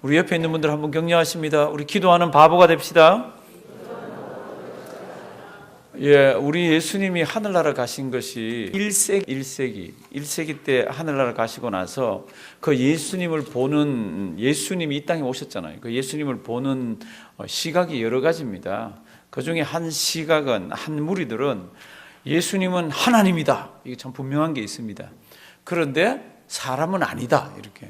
우리 옆에 있는 분들 한번 격려하십니다. 우리 기도하는 바보가 됩시다. 우리 예수님이 하늘나라 가신 것이 1세기 때 하늘나라 가시고 나서 그 예수님을 보는, 예수님이 이 땅에 오셨잖아요. 그 예수님을 보는 시각이 여러 가지입니다. 그 중에 한 시각은, 한 무리들은 예수님은 하나님이다, 이게 참 분명한 게 있습니다. 그런데 사람은 아니다, 이렇게.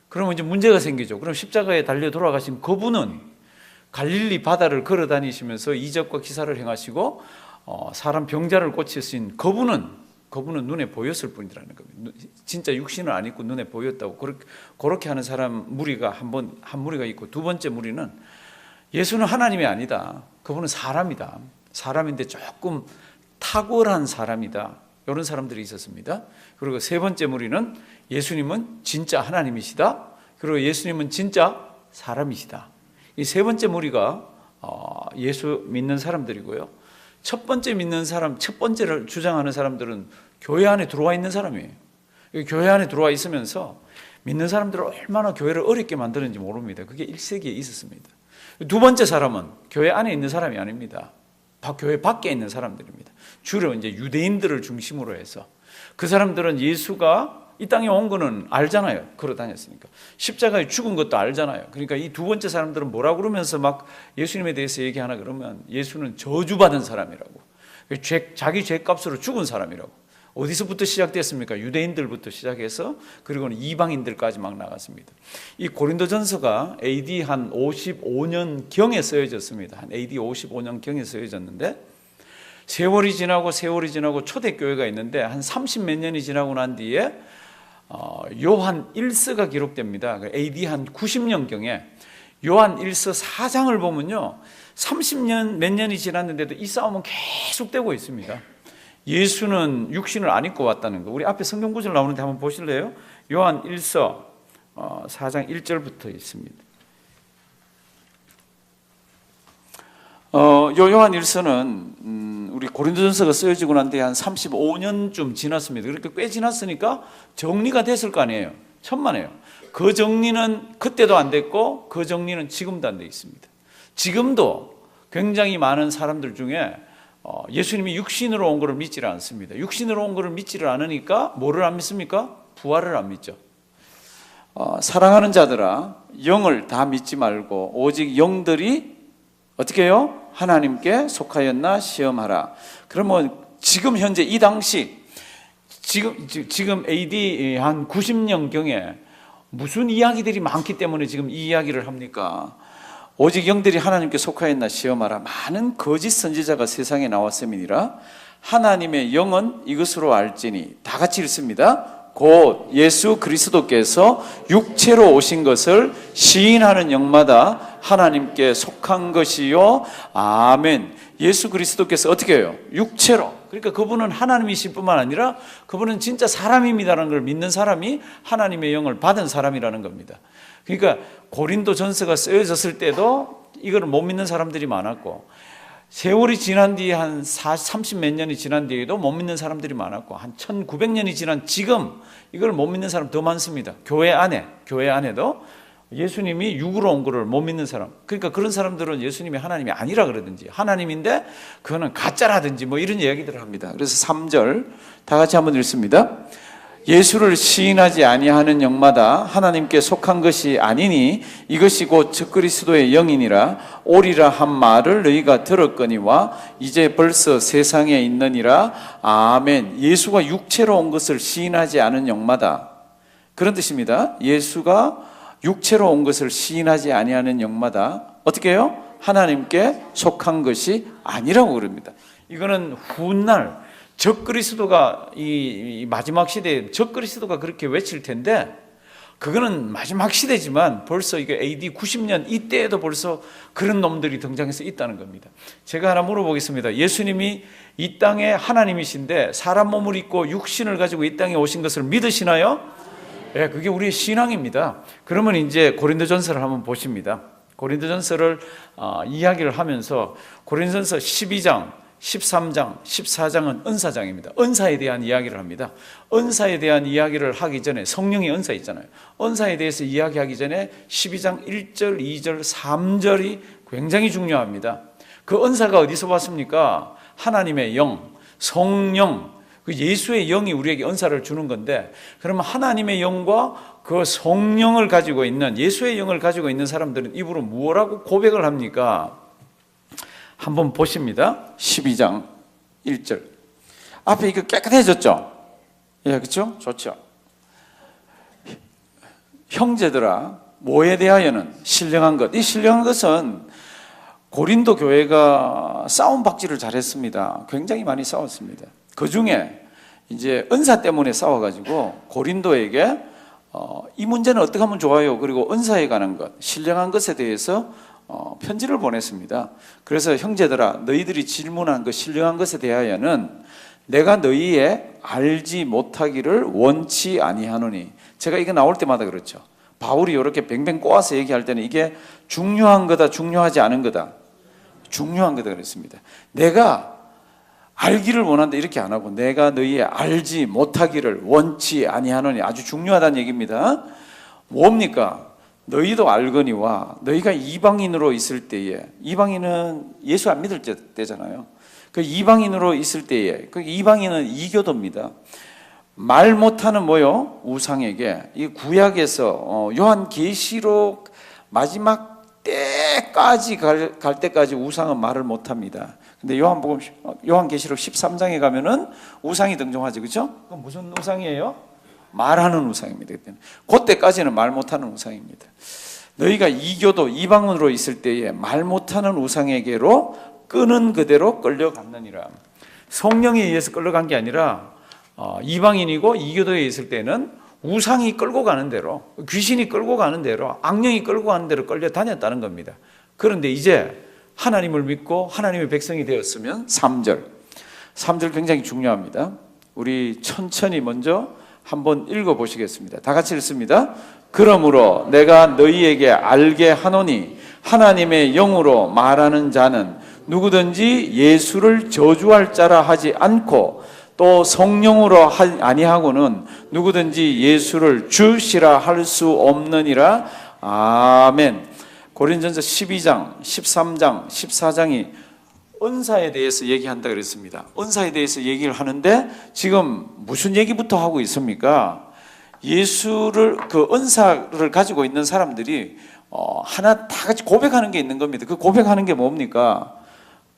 그러면 이제 문제가 생기죠. 그럼 십자가에 달려 돌아가신 그분은 갈릴리 바다를 걸어 다니시면서 이적과 기사를 행하시고 사람 병자를 고치신 그분은 눈에 보였을 뿐이라는 겁니다. 진짜 육신을 안 입고 눈에 보였다고. 그렇게 하는 사람 무리가 한 무리가 있고, 두 번째 무리는 예수는 하나님이 아니다, 그분은 사람이다, 사람인데 조금 탁월한 사람이다, 이런 사람들이 있었습니다. 그리고 세 번째 무리는 예수님은 진짜 하나님이시다, 그리고 예수님은 진짜 사람이시다. 이 세 번째 무리가 예수 믿는 사람들이고요. 첫 번째를 주장하는 사람들은 교회 안에 들어와 있는 사람이에요. 교회 안에 들어와 있으면서 믿는 사람들을 얼마나 교회를 어렵게 만드는지 모릅니다. 그게 1세기에 있었습니다. 두 번째 사람은 교회 안에 있는 사람이 아닙니다. 교회 밖에 있는 사람들입니다. 주로 이제 유대인들을 중심으로 해서, 그 사람들은 예수가 이 땅에 온 거는 알잖아요. 걸어 다녔으니까. 십자가에 죽은 것도 알잖아요. 그러니까 이 두 번째 사람들은 뭐라고 그러면서 막 예수님에 대해서 얘기하나 그러면, 예수는 저주받은 사람이라고, 자기 죄값으로 죽은 사람이라고. 어디서부터 시작됐습니까? 유대인들부터 시작해서 그리고는 이방인들까지 막 나갔습니다. 이 고린도전서가 AD 한 55년경에 쓰여졌습니다. 한 AD 55년경에 쓰여졌는데, 세월이 지나고 초대교회가 있는데 한 30몇 년이 지나고 난 뒤에 요한 1서가 기록됩니다. AD 한 90년경에 요한 1서 4장을 보면요, 30년 몇 년이 지났는데도 이 싸움은 계속되고 있습니다. 예수는 육신을 안 입고 왔다는 거. 우리 앞에 성경 구절 나오는데 한번 보실래요? 요한 1서 4장 1절부터 있습니다. 요한 1서는 우리 고린도전서가 쓰여지고 난 뒤에 한 35년쯤 지났습니다. 그러니까 꽤 지났으니까 정리가 됐을 거 아니에요. 천만에요. 그 정리는 그때도 안 됐고, 그 정리는 지금도 안 돼 있습니다. 지금도 굉장히 많은 사람들 중에 예수님이 육신으로 온 것을 믿지를 않습니다. 육신으로 온 것을 믿지를 않으니까 뭐를 안 믿습니까? 부활을 안 믿죠. 사랑하는 자들아, 영을 다 믿지 말고 오직 영들이 어떻게 해요? 하나님께 속하였나 시험하라. 그러면 지금 현재 이 당시, 지금 AD 한 90년경에 무슨 이야기들이 많기 때문에 지금 이 이야기를 합니까? 오직 영들이 하나님께 속하였나 시험하라. 많은 거짓 선지자가 세상에 나왔음이니라. 하나님의 영은 이것으로 알지니, 다 같이 읽습니다. 곧 예수 그리스도께서 육체로 오신 것을 시인하는 영마다 하나님께 속한 것이요. 아멘. 예수 그리스도께서 어떻게 해요? 육체로. 그러니까 그분은 하나님이실 뿐만 아니라 그분은 진짜 사람입니다라는 걸 믿는 사람이 하나님의 영을 받은 사람이라는 겁니다. 그러니까 고린도전서가 쓰여졌을 때도 이걸 못 믿는 사람들이 많았고, 세월이 지난 뒤에 한 30 몇 년이 지난 뒤에도 못 믿는 사람들이 많았고, 한 1900년이 지난 지금 이걸 못 믿는 사람 더 많습니다. 교회 안에도 예수님이 육으로 온 거를 못 믿는 사람. 그러니까 그런 사람들은 예수님이 하나님이 아니라 그러든지, 하나님인데 그거는 가짜라든지 뭐 이런 이야기들을 합니다. 그래서 3절 다 같이 한번 읽습니다. 예수를 시인하지 아니하는 영마다 하나님께 속한 것이 아니니 이것이 곧 적그리스도의 영이니라. 오리라 한 말을 너희가 들었거니와 이제 벌써 세상에 있느니라. 아멘. 예수가 육체로 온 것을 시인하지 않은 영마다, 그런 뜻입니다. 예수가 육체로 온 것을 시인하지 아니하는 영마다 어떻게 해요? 하나님께 속한 것이 아니라고 그럽니다. 이거는 훗날 적그리스도가, 이 마지막 시대에 적그리스도가 그렇게 외칠 텐데, 그거는 마지막 시대지만 벌써 이게 AD 90년 이때에도 벌써 그런 놈들이 등장해서 있다는 겁니다. 제가 하나 물어보겠습니다. 예수님이 이 땅에 하나님이신데 사람 몸을 입고 육신을 가지고 이 땅에 오신 것을 믿으시나요? 네, 그게 우리의 신앙입니다. 그러면 이제 고린도전서를 한번 보십니다. 고린도전서를 이야기를 하면서 고린도전서 12장 13장, 14장은 은사장입니다. 은사에 대한 이야기를 합니다. 은사에 대한 이야기를 하기 전에 성령의 은사 있잖아요. 은사에 대해서 이야기하기 전에 12장 1절, 2절, 3절이 굉장히 중요합니다. 그 은사가 어디서 왔습니까? 하나님의 영, 성령, 그 예수의 영이 우리에게 은사를 주는 건데, 그러면 하나님의 영과 그 성령을 가지고 있는, 예수의 영을 가지고 있는 사람들은 입으로 무엇라고 고백을 합니까? 한번 보십니다. 12장 1절. 앞에 이거 깨끗해졌죠? 예, 그렇죠? 좋죠. 형제들아, 뭐에 대하여는 신령한 것. 이 신령한 것은 고린도 교회가 싸움 박질을 잘했습니다. 굉장히 많이 싸웠습니다. 그 중에 이제 은사 때문에 싸워가지고 고린도에게 이 문제는 어떻게 하면 좋아요? 그리고 은사에 관한 것, 신령한 것에 대해서 편지를 보냈습니다. 그래서 형제들아, 너희들이 질문한 그 신령한 것에 대하여는 내가 너희의 알지 못하기를 원치 아니하노니. 제가 이거 나올 때마다 그렇죠. 바울이 이렇게 뱅뱅 꼬아서 얘기할 때는 이게 중요한 거다, 중요하지 않은 거다. 중요한 거다 그랬습니다. 내가 알기를 원한다 이렇게 안 하고 내가 너희의 알지 못하기를 원치 아니하노니. 아주 중요하다는 얘기입니다. 뭡니까? 너희도 알거니와 너희가 이방인으로 있을 때에, 이방인은 예수 안 믿을 때잖아요. 그 이방인으로 있을 때에, 그 이방인은 이교도입니다. 말 못하는 뭐요? 우상에게. 이 구약에서 요한계시록 마지막 때까지 갈 때까지 우상은 말을 못합니다. 근데 요한계시록 13장에 가면은 우상이 등장하죠, 그렇죠? 그건 무슨 우상이에요? 말하는 우상입니다. 그때는 그때까지는 말 못하는 우상입니다. 너희가 이교도 이방인으로 있을 때에 말 못하는 우상에게로 끄는 그대로 끌려갔느니라. 성령에 의해서 끌려간 게 아니라 이방인이고 이교도에 있을 때는 우상이 끌고 가는 대로, 귀신이 끌고 가는 대로, 악령이 끌고 가는 대로 끌려다녔다는 겁니다. 그런데 이제 하나님을 믿고 하나님의 백성이 되었으면 3절 굉장히 중요합니다. 우리 천천히 먼저 한번 읽어보시겠습니다. 다 같이 읽습니다. 그러므로 내가 너희에게 알게 하노니 하나님의 영으로 말하는 자는 누구든지 예수를 저주할 자라 하지 않고 또 성령으로 아니하고는 누구든지 예수를 주시라 할 수 없느니라. 아멘. 고린전서 12장, 13장, 14장이 은사에 대해서 얘기한다 그랬습니다. 은사에 대해서 얘기를 하는데 지금 무슨 얘기부터 하고 있습니까? 예수를, 그 은사를 가지고 있는 사람들이 하나 다 같이 고백하는 게 있는 겁니다. 그 고백하는 게 뭡니까?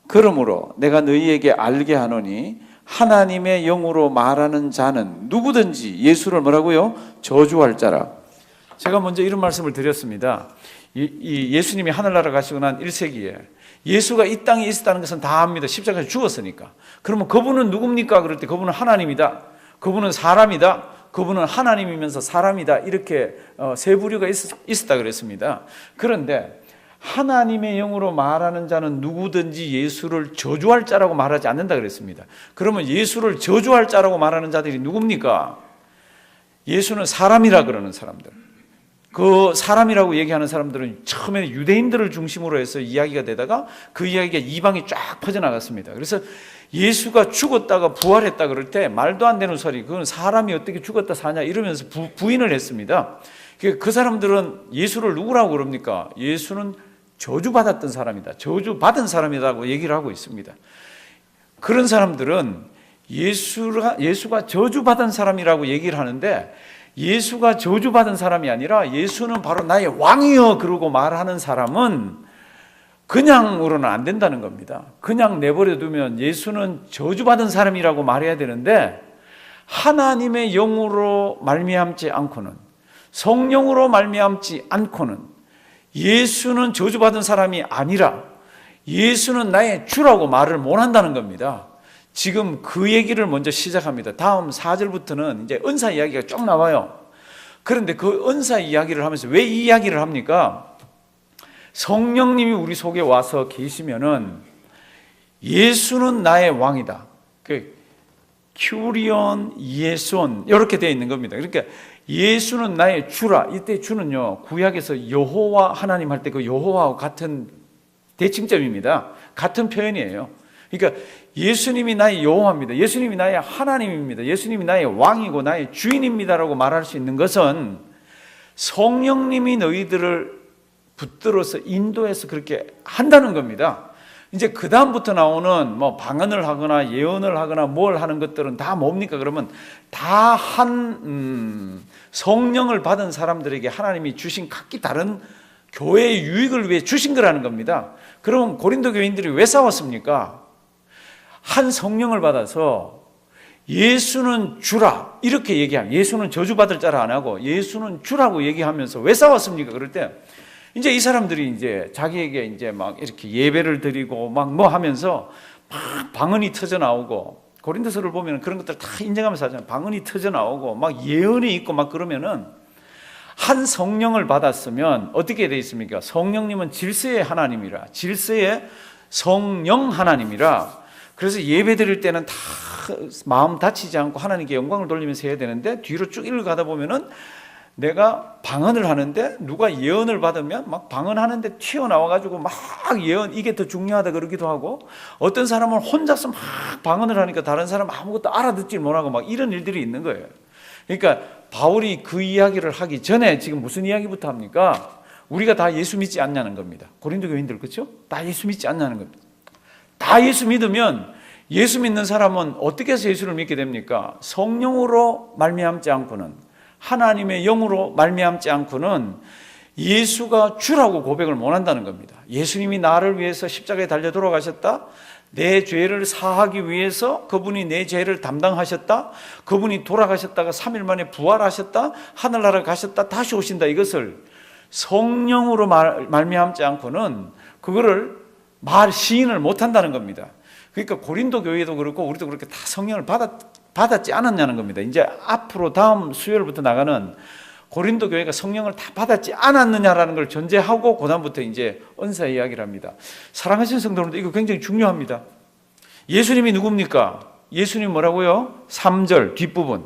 그러므로 내가 너희에게 알게 하노니 하나님의 영으로 말하는 자는 누구든지 예수를 뭐라고요? 저주할 자라. 제가 먼저 이런 말씀을 드렸습니다. 예수님이 하늘나라 가시고 난 1세기에 예수가 이 땅에 있었다는 것은 다 압니다. 십자가에서 죽었으니까. 그러면 그분은 누굽니까? 그럴 때 그분은 하나님이다. 그분은 사람이다. 그분은 하나님이면서 사람이다. 이렇게 세 부류가 있었다 그랬습니다. 그런데 하나님의 영으로 말하는 자는 누구든지 예수를 저주할 자라고 말하지 않는다 그랬습니다. 그러면 예수를 저주할 자라고 말하는 자들이 누굽니까? 예수는 사람이라 그러는 사람들. 그 사람이라고 얘기하는 사람들은 처음에 유대인들을 중심으로 해서 이야기가 되다가 그 이야기가 이방이 쫙 퍼져나갔습니다. 그래서 예수가 죽었다가 부활했다 그럴 때 말도 안 되는 소리, 그건 사람이 어떻게 죽었다 사냐 이러면서 부인을 했습니다. 그 사람들은 예수를 누구라고 그럽니까? 예수는 저주받았던 사람이다. 저주받은 사람이라고 얘기를 하고 있습니다. 그런 사람들은 예수가 저주받은 사람이라고 얘기를 하는데 예수가 저주받은 사람이 아니라 예수는 바로 나의 왕이여 그러고 말하는 사람은 그냥으로는 안 된다는 겁니다. 그냥 내버려 두면 예수는 저주받은 사람이라고 말해야 되는데 하나님의 영으로 말미암지 않고는, 성령으로 말미암지 않고는 예수는 저주받은 사람이 아니라 예수는 나의 주라고 말을 못 한다는 겁니다. 지금 그 얘기를 먼저 시작합니다. 다음 4절부터는 이제 은사 이야기가 쭉 나와요. 그런데 그 은사 이야기를 하면서 왜 이 이야기를 합니까? 성령님이 우리 속에 와서 계시면은 예수는 나의 왕이다. 그 큐리온 예손 이렇게 되어 있는 겁니다. 그러니까 예수는 나의 주라. 이때 주는요, 구약에서 여호와 하나님 할 때 그 여호와와 같은 대칭점입니다. 같은 표현이에요. 그러니까 예수님이 나의 여호와입니다. 예수님이 나의 하나님입니다. 예수님이 나의 왕이고 나의 주인입니다라고 말할 수 있는 것은 성령님이 너희들을 붙들어서 인도해서 그렇게 한다는 겁니다. 이제 그 다음부터 나오는 뭐 방언을 하거나 예언을 하거나 뭘 하는 것들은 다 뭡니까? 그러면 다 성령을 받은 사람들에게 하나님이 주신 각기 다른 교회의 유익을 위해 주신 거라는 겁니다. 그러면 고린도 교인들이 왜 싸웠습니까? 한 성령을 받아서 예수는 주라 이렇게 얘기하면, 예수는 저주받을 자라 안 하고 예수는 주라고 얘기하면서 왜 싸웠습니까? 그럴 때 이제 이 사람들이 이제 자기에게 이제 막 이렇게 예배를 드리고 막 뭐 하면서 막 방언이 터져 나오고, 고린도서를 보면 그런 것들 다 인정하면서 하잖아요. 방언이 터져 나오고 막 예언이 있고 막 그러면은, 한 성령을 받았으면 어떻게 돼 있습니까? 성령님은 질서의 하나님이라, 질서의 성령 하나님이라. 그래서 예배 드릴 때는 다 마음 다치지 않고 하나님께 영광을 돌리면서 해야 되는데, 뒤로 쭉 읽어가다 보면은 내가 방언을 하는데 누가 예언을 받으면 막 방언하는데 튀어나와가지고 막 예언, 이게 더 중요하다 그러기도 하고, 어떤 사람은 혼자서 막 방언을 하니까 다른 사람 아무것도 알아듣지 못하고 막 이런 일들이 있는 거예요. 그러니까 바울이 그 이야기를 하기 전에 지금 무슨 이야기부터 합니까? 우리가 다 예수 믿지 않냐는 겁니다. 고린도 교인들, 그렇죠? 다 예수 믿지 않냐는 겁니다. 다 예수 믿으면, 예수 믿는 사람은 어떻게 해서 예수를 믿게 됩니까? 성령으로 말미암지 않고는, 하나님의 영으로 말미암지 않고는 예수가 주라고 고백을 못 한다는 겁니다. 예수님이 나를 위해서 십자가에 달려 돌아가셨다, 내 죄를 사하기 위해서 그분이 내 죄를 담당하셨다, 그분이 돌아가셨다가 3일 만에 부활하셨다, 하늘나라 가셨다, 다시 오신다, 이것을 성령으로 말미암지 않고는 그거를 시인을 못한다는 겁니다. 그러니까 고린도 교회도 그렇고 우리도 그렇게 다 성령을 받았지 않았냐는 겁니다. 이제 앞으로 다음 수요일부터 나가는 고린도 교회가 성령을 다 받았지 않았느냐라는 걸 전제하고 그 다음부터 이제 은사 이야기를 합니다. 사랑하시는 성도님들, 이거 굉장히 중요합니다. 예수님이 누굽니까? 예수님 뭐라고요? 3절 뒷부분,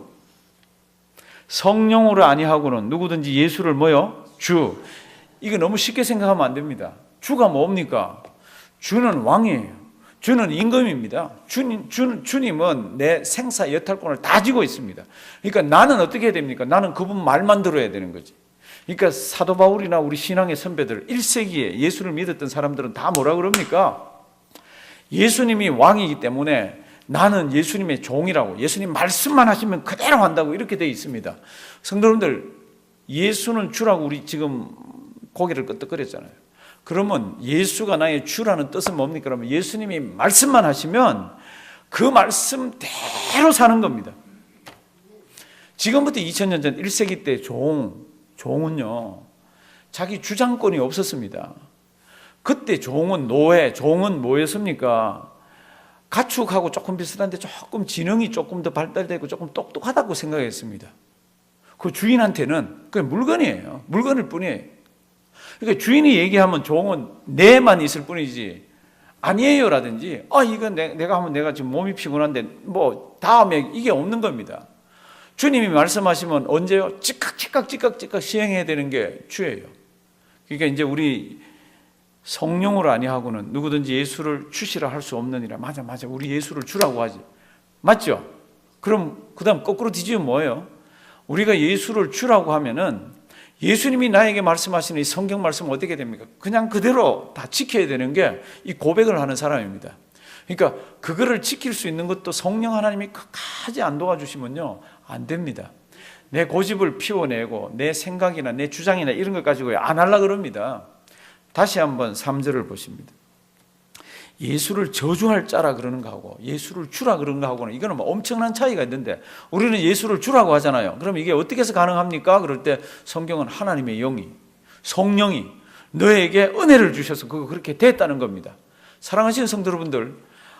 성령으로 아니하고는 누구든지 예수를 뭐요? 주. 이거 너무 쉽게 생각하면 안 됩니다. 주가 뭡니까? 주는 왕이에요. 주는 임금입니다. 주님은 내 생사 여탈권을 다 쥐고 있습니다. 그러니까 나는 어떻게 해야 됩니까? 나는 그분 말만 들어야 되는 거지. 그러니까 사도 바울이나 우리 신앙의 선배들, 1세기에 예수를 믿었던 사람들은 다 뭐라 그럽니까? 예수님이 왕이기 때문에 나는 예수님의 종이라고, 예수님 말씀만 하시면 그대로 한다고 이렇게 되어 있습니다. 성도님들, 예수는 주라고 우리 지금 고개를 끄덕거렸잖아요. 그러면 예수가 나의 주라는 뜻은 뭡니까? 그러면 예수님이 말씀만 하시면 그 말씀대로 사는 겁니다. 지금부터 2000년 전 1세기 때 종은요, 자기 주장권이 없었습니다. 그때 종은 종은 뭐였습니까? 가축하고 조금 비슷한데 조금 지능이 조금 더 발달되고 조금 똑똑하다고 생각했습니다. 그 주인한테는 그냥 물건이에요. 물건일 뿐이에요. 그러니까 주인이 얘기하면 종은 내만 있을 뿐이지, 아니에요 라든지, 이건 내가 하면 내가 지금 몸이 피곤한데 뭐 다음에, 이게 없는 겁니다. 주님이 말씀하시면 언제요? 찌깍 시행해야 되는 게 주예요. 그러니까 이제 우리 성령으로 아니하고는 누구든지 예수를 주시라 할 수 없느니라. 맞아. 우리 예수를 주라고 하지. 맞죠? 그럼 그 다음 거꾸로 뒤지면 뭐예요? 우리가 예수를 주라고 하면은 예수님이 나에게 말씀하시는 이 성경 말씀은 어떻게 됩니까? 그냥 그대로 다 지켜야 되는 게 이 고백을 하는 사람입니다. 그러니까 그거를 지킬 수 있는 것도 성령 하나님이 끝까지 안 도와주시면요, 안 됩니다. 내 고집을 피워내고 내 생각이나 내 주장이나 이런 것 가지고 안 하려고 그럽니다. 다시 한번 3절을 보십니다. 예수를 저주할 자라 그러는 거하고 예수를 주라 그러는 거하고는 이거는 뭐 엄청난 차이가 있는데, 우리는 예수를 주라고 하잖아요. 그럼 이게 어떻게 해서 가능합니까? 그럴 때 성경은 하나님의 영이, 성령이 너에게 은혜를 주셔서 그렇게 됐다는 겁니다. 사랑하시는 성도 여러분들,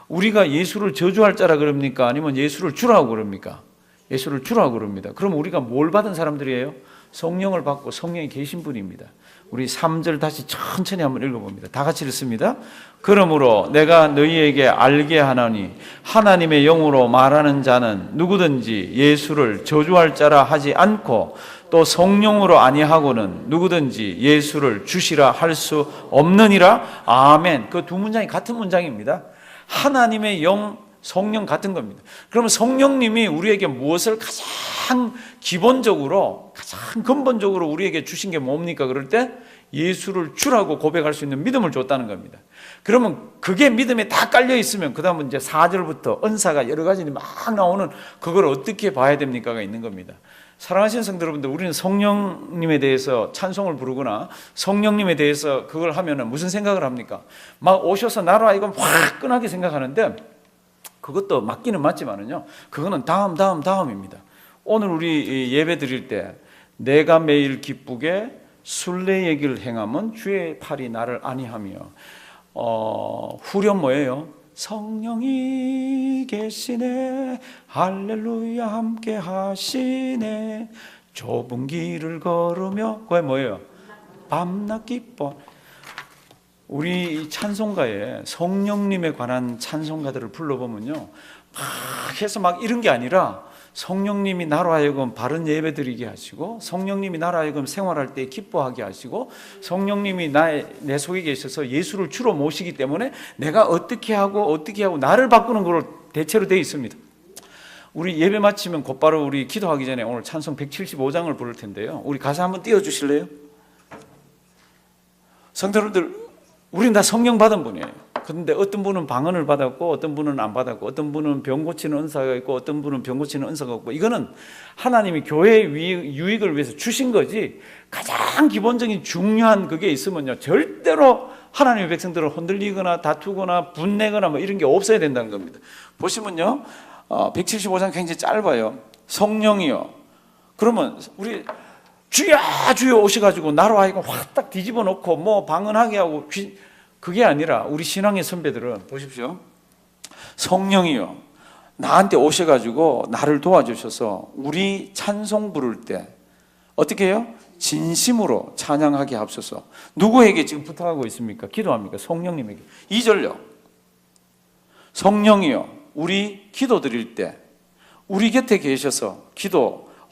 우리가 예수를 저주할 자라 그럽니까? 아니면 예수를 주라고 그럽니까? 예수를 주라고 그럽니다. 그럼 우리가 뭘 받은 사람들이에요? 성령을 받고 성령이 계신 분입니다. 우리 3절 다시 천천히 한번 읽어봅니다. 다 같이 읽습니다. 그러므로 내가 너희에게 알게 하나니 하나님의 영으로 말하는 자는 누구든지 예수를 저주할 자라 하지 않고 또 성령으로 아니하고는 누구든지 예수를 주시라 할 수 없느니라. 아멘. 그 두 문장이 같은 문장입니다. 하나님의 영, 성령 같은 겁니다. 그러면 성령님이 우리에게 무엇을 가장 기본적으로, 가장 근본적으로 우리에게 주신 게 뭡니까? 그럴 때 예수를 주라고 고백할 수 있는 믿음을 줬다는 겁니다. 그러면 그게 믿음에 다 깔려 있으면 그 다음은 이제 4절부터 은사가 여러 가지 막 나오는 그걸 어떻게 봐야 됩니까가 있는 겁니다. 사랑하시는 성도 여러분들, 우리는 성령님에 대해서 찬송을 부르거나 성령님에 대해서 그걸 하면은 무슨 생각을 합니까? 막 오셔서 나로 하여금 화끈하게 생각하는데, 그것도 맞기는 맞지만은요, 그거는 다음입니다. 오늘 우리 예배 드릴 때 내가 매일 기쁘게 순례의 길 행함은 주의 팔이 나를 안위하며, 후렴 뭐예요? 성령이 계시네, 할렐루야 함께 하시네, 좁은 길을 걸으며, 그게 뭐예요? 밤낮 기뻐. 우리 찬송가에 성령님에 관한 찬송가들을 불러보면요, 막 해서 막 이런 게 아니라 성령님이 나로 하여금 바른 예배 드리게 하시고, 성령님이 나로 하여금 생활할 때 기뻐하게 하시고, 성령님이 내 속에 계셔서 예수를 주로 모시기 때문에 내가 어떻게 하고 나를 바꾸는 걸로 대체로 되어 있습니다. 우리 예배 마치면 곧바로 우리 기도하기 전에 오늘 찬송 175장을 부를 텐데요, 우리 가사 한번 띄워주실래요? 성도 여러분들, 우리는 다 성령 받은 분이에요. 그런데 어떤 분은 방언을 받았고, 어떤 분은 안 받았고, 어떤 분은 병 고치는 은사가 있고, 어떤 분은 병 고치는 은사가 없고, 이거는 하나님이 교회의 유익을 위해서 주신 거지, 가장 기본적인 중요한 그게 있으면요, 절대로 하나님의 백성들을 흔들리거나 다투거나 분내거나 뭐 이런 게 없어야 된다는 겁니다. 보시면요, 175장 굉장히 짧아요. 성령이요. 그러면 우리 주여 오셔가지고 나로 하여금 확 딱 뒤집어 놓고 뭐 방언하게 하고, 그게 아니라 우리 신앙의 선배들은 보십시오, 성령이요 나한테 오셔가지고 나를 도와주셔서 우리 찬송 부를 때 어떻게 해요? 진심으로 찬양하게 하옵소서. 누구에게 지금 부탁하고 있습니까? 기도합니까? 성령님에게. 2절요, 성령이요 우리 기도 드릴 때 우리 곁에 계셔서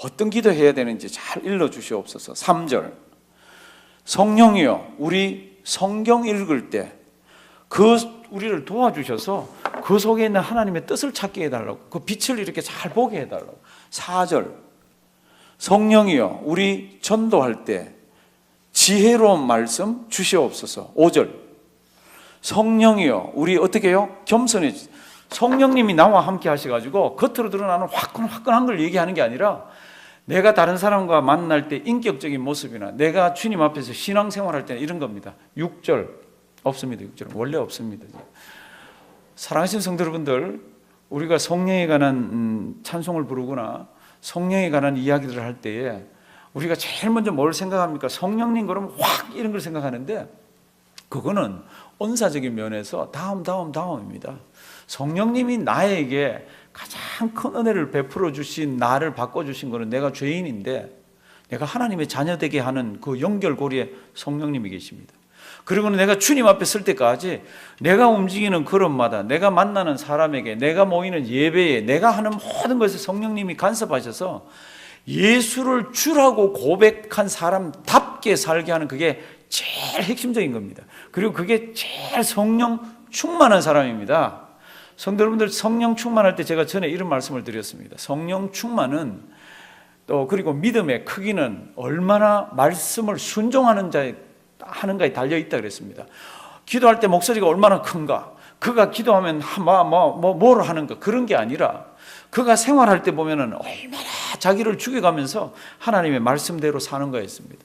어떤 기도 해야 되는지 잘 일러주시옵소서. 3절, 성령이여 우리 성경 읽을 때 우리를 도와주셔서 그 속에 있는 하나님의 뜻을 찾게 해달라고, 그 빛을 이렇게 잘 보게 해달라고. 4절, 성령이여 우리 전도할 때 지혜로운 말씀 주시옵소서. 5절, 성령이여 우리 어떻게 해요? 겸손해지세요. 성령님이 나와 함께 하셔가지고 겉으로 드러나는 화끈한 걸 얘기하는 게 아니라, 내가 다른 사람과 만날 때 인격적인 모습이나 내가 주님 앞에서 신앙생활할 때는 이런 겁니다. 6절 없습니다. 6절은 원래 없습니다. 사랑하시는 성도 여러분들, 우리가 성령에 관한 찬송을 부르거나 성령에 관한 이야기들을 할 때에 우리가 제일 먼저 뭘 생각합니까? 성령님 그러면 확 이런 걸 생각하는데, 그거는 은사적인 면에서 다음입니다. 성령님이 나에게 가장 큰 은혜를 베풀어 주신, 나를 바꿔주신 것은 내가 죄인인데 내가 하나님의 자녀 되게 하는 그 연결고리에 성령님이 계십니다. 그리고는 내가 주님 앞에 설 때까지 내가 움직이는 걸음마다, 내가 만나는 사람에게, 내가 모이는 예배에, 내가 하는 모든 것에 성령님이 간섭하셔서 예수를 주라고 고백한 사람답게 살게 하는, 그게 제일 핵심적인 겁니다. 그리고 그게 제일 성령 충만한 사람입니다. 성도 여러분들, 성령 충만할 때 제가 전에 이런 말씀을 드렸습니다. 성령 충만은 그리고 믿음의 크기는 얼마나 말씀을 순종하는 자에 하는가에 달려있다 그랬습니다. 기도할 때 목소리가 얼마나 큰가, 그가 기도하면 뭘 하는가, 그런 게 아니라 그가 생활할 때 보면은 얼마나 자기를 죽여가면서 하나님의 말씀대로 사는 거였습니다.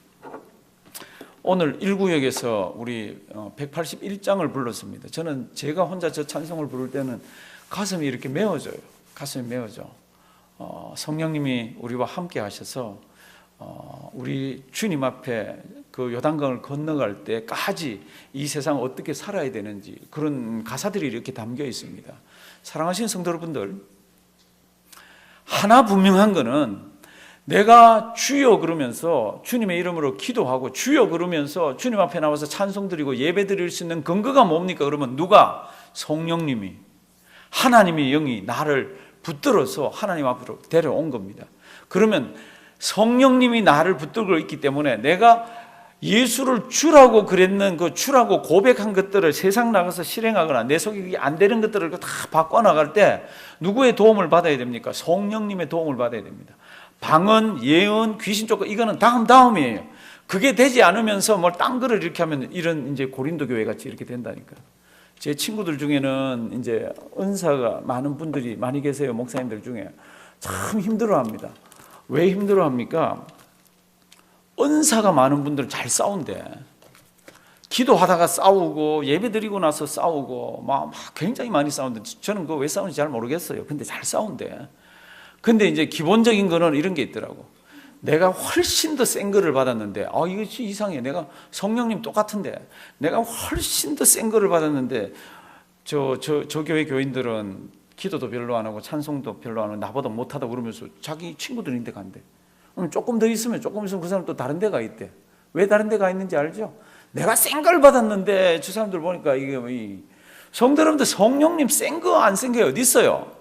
오늘 1구역에서 우리 181장을 불렀습니다. 저는 제가 혼자 저 찬송을 부를 때는 가슴이 이렇게 메어져요. 가슴이 메어져. 성령님이 우리와 함께 하셔서 우리 주님 앞에 그 요단강을 건너갈 때까지 이 세상 어떻게 살아야 되는지, 그런 가사들이 이렇게 담겨 있습니다. 사랑하시는 성도 여러분들, 하나 분명한 거는, 내가 주여 그러면서 주님의 이름으로 기도하고 주여 그러면서 주님 앞에 나와서 찬송 드리고 예배 드릴 수 있는 근거가 뭡니까? 그러면 누가? 성령님이, 하나님의 영이 나를 붙들어서 하나님 앞으로 데려온 겁니다. 그러면 성령님이 나를 붙들고 있기 때문에 내가 예수를 주라고 그랬는 그 주라고 고백한 것들을 세상 나가서 실행하거나 내 속이 안 되는 것들을 다 바꿔나갈 때 누구의 도움을 받아야 됩니까? 성령님의 도움을 받아야 됩니다. 방언, 예언, 귀신 쫓고 이거는 다음이에요. 그게 되지 않으면서 뭘 딴 거를 이렇게 하면 이런 이제 고린도 교회 같이 이렇게 된다니까. 제 친구들 중에는 이제 은사가 많은 분들이 많이 계세요. 목사님들 중에 참 힘들어합니다. 왜 힘들어합니까? 은사가 많은 분들은 잘 싸운대. 기도하다가 싸우고 예배 드리고 나서 싸우고 막 굉장히 많이 싸우는데 저는 그거 왜 싸우는지 잘 모르겠어요. 근데 잘 싸운대. 근데 이제 기본적인 거는 이런 게 있더라고. 내가 훨씬 더 센 거를 받았는데 이거 이상해. 내가 성령님 똑같은데 내가 훨씬 더 센 거를 받았는데 저 교회 교인들은 기도도 별로 안 하고 찬송도 별로 안 하고 나보다 못하다 그러면서 자기 친구들인데 간대. 조금 있으면 그 사람 또 다른 데 가 있대. 왜 다른 데 가 있는지 알죠? 내가 센 걸 받았는데 저 사람들 보니까 이게 성도 여러분들 성령님 센 거 안 센 게 어디 있어요?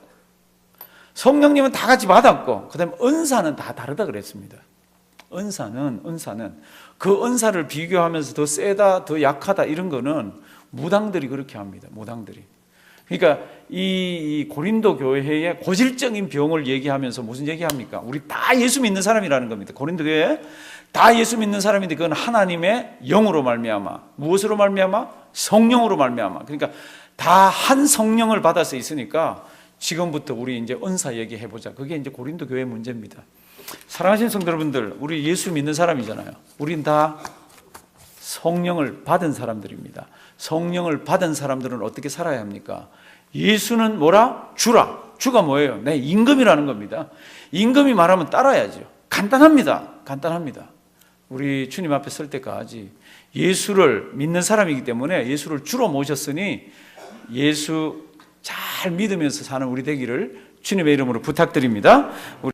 성령님은 다 같이 받았고 그다음에 은사는 다 다르다 그랬습니다. 은사는 그 은사를 비교하면서 더 세다 더 약하다 이런 거는 무당들이 그렇게 합니다. 무당들이. 그러니까 이 고린도 교회의 고질적인 병을 얘기하면서 무슨 얘기합니까? 우리 다 예수 믿는 사람이라는 겁니다. 고린도 교회 다 예수 믿는 사람인데 그건 하나님의 영으로 말미암아. 무엇으로 말미암아? 성령으로 말미암아. 그러니까 다 한 성령을 받아서 있으니까 지금부터 우리 이제 은사 얘기해 보자. 그게 이제 고린도 교회 문제입니다. 사랑하시는 성도 여러분들, 우리 예수 믿는 사람이잖아요. 우린 다 성령을 받은 사람들입니다. 성령을 받은 사람들은 어떻게 살아야 합니까? 예수는 뭐라? 주라. 주가 뭐예요? 내 임금이라는 겁니다. 임금이 말하면 따라야죠. 간단합니다. 우리 주님 앞에 설 때까지 예수를 믿는 사람이기 때문에 예수를 주로 모셨으니 예수 잘 믿으면서 사는 우리 되기를 주님의 이름으로 부탁드립니다.